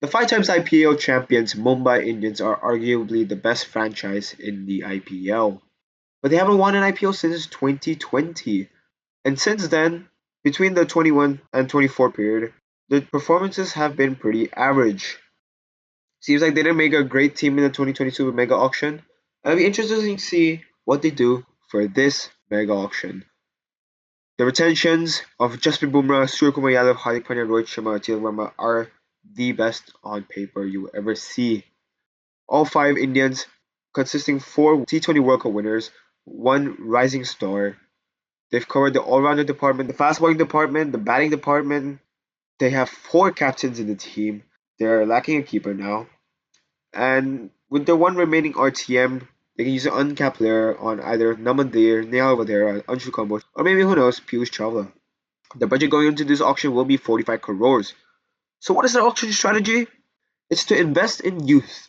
The 5 times IPL champions Mumbai Indians are arguably the best franchise in the IPL, but they haven't won an IPL since 2020. And since then, between the 21 and 24 period, the performances have been pretty average. Seems like they didn't make a great team in the 2022 mega auction. I'll be interested to see what they do for this mega auction. The retentions of Jasprit Bumrah, Suryakumar Yadav, Hardik Pandya, Rohit Sharma, Tilak Verma are the best on paper you will ever see. All 5 Indians, consisting 4 T20 World Cup winners, 1 rising star. They've covered the all-rounder department, the fast bowling department, the batting department. They have 4 captains in the team. They're lacking a keeper now. And with the 1 remaining RTM, they can use an uncapped player on either Namandir, Nehal Vadera, Anshu Kamboj, or maybe who knows, Piyush Chawla. The budget going into this auction will be 45 crores. So what is the auction strategy? It's to invest in youth.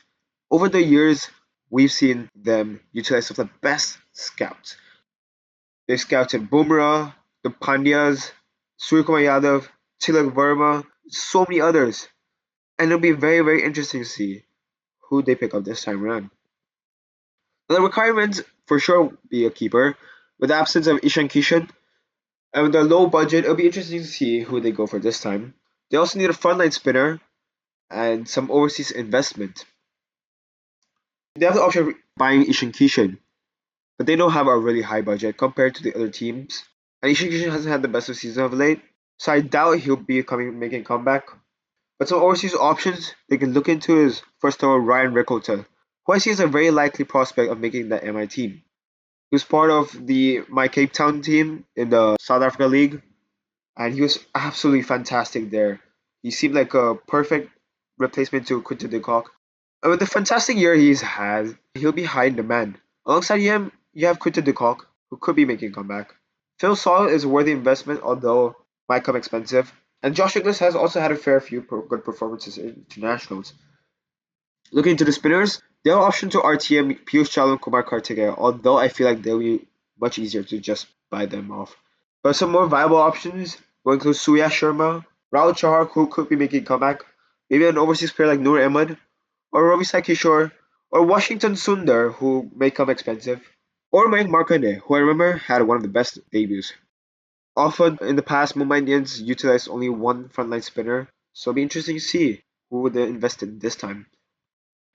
Over the years, we've seen them utilize some of the best scouts. They scouted Bumrah, the Pandyas, Suryakumar Yadav, Tilak Verma, so many others. And it'll be very, very interesting to see who they pick up this time around. Now, the requirements for sure will be a keeper. With the absence of Ishan Kishan, and with the low budget, it'll be interesting to see who they go for this time. They also need a frontline spinner and some overseas investment. They have the option of buying Ishan Kishan, but they don't have a really high budget compared to the other teams. And Ishan Kishan hasn't had the best of season of late, so I doubt he'll be making a comeback. But some overseas options they can look into is first of all Ryan Rickota, who I see as a very likely prospect of making the MI team. He was part of my Cape Town team in the South Africa League, and he was absolutely fantastic there. He seemed like a perfect replacement to Quinton de Kock. And with the fantastic year he's had, he'll be high in demand. Alongside him, you have Quinton de Kock, who could be making a comeback. Phil Saul is a worthy investment, although might come expensive. And Josh Inglis has also had a fair few good performances in internationals. Looking into the spinners, they have option to RTM, Piyush Chawla, and Kumar Kartikeya, although I feel like they'll be much easier to just buy them off. But some more viable options will include Surya Sharma, Rahul Chahar, who could be making a comeback, maybe an overseas player like Noor Ahmed, or Ravi Sai Kishore, or Washington Sundar, who may come expensive, or Mayank Markande, who I remember had one of the best debuts. Often in the past, Mumbai Indians utilized only 1 frontline spinner, so it'll be interesting to see who they invest in this time.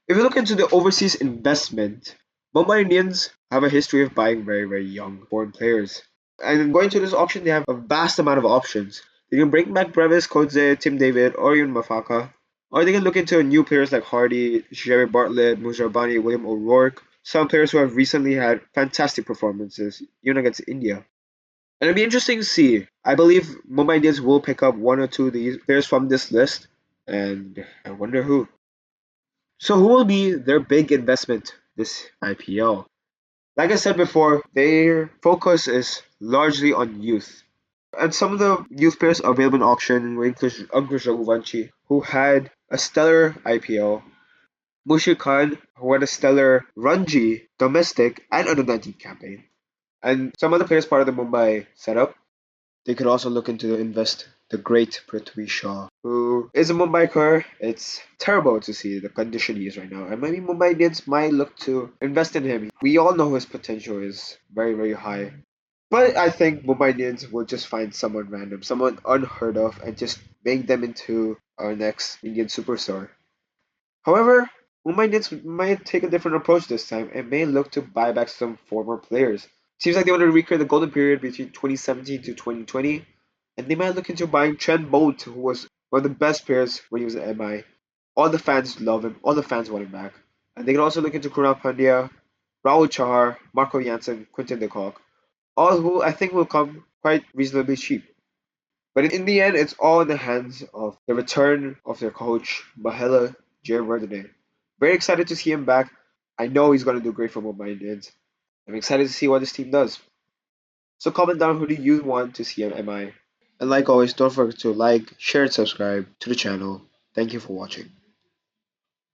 If you look into the overseas investment, Mumbai Indians have a history of buying very, very young foreign players. And going to this auction, they have a vast amount of options. They can bring back Brevis, Kodze, Tim David, or even Mafaka. Or they can look into new players like Hardy, Jerry Bartlett, Mujarbani, William O'Rourke, some players who have recently had fantastic performances, even against India. And it'll be interesting to see. I believe Mumbai Indians will pick up 1 or 2 of these players from this list, and I wonder who. So who will be their big investment this IPL? Like I said before, their focus is largely on youth. And some of the youth players available in auction were Ankush Raghuvanshi, who had a stellar IPL, Mushir Khan, who had a stellar Ranji, domestic, and under-19 campaign. And some other players part of the Mumbai setup. They could also look into invest the great Prithvi Shaw, who is a Mumbaiker. It's terrible to see the condition he is right now. And maybe Mumbai Indians might look to invest in him. We all know his potential is very, very high. But I think Mumbai Indians will just find someone random, someone unheard of, and just make them into our next Indian superstar. However, Mumbai Indians might take a different approach this time and may look to buy back some former players. Seems like they want to recreate the golden period between 2017 to 2020, and they might look into buying Trent Boult, who was one of the best players when he was at MI. All the fans love him, all the fans want him back. And they can also look into Krunal Pandya, Rahul Chahar, Marco Jansen, Quinton de Kock, all who I think will come quite reasonably cheap. But in the end, it's all in the hands of the return of their coach, Mahela Jayawardene. Very excited to see him back. I know he's going to do great for Mumbai Indians. I'm excited to see what this team does. So comment down who do you want to see on MI. And like always, don't forget to like, share, and subscribe to the channel. Thank you for watching.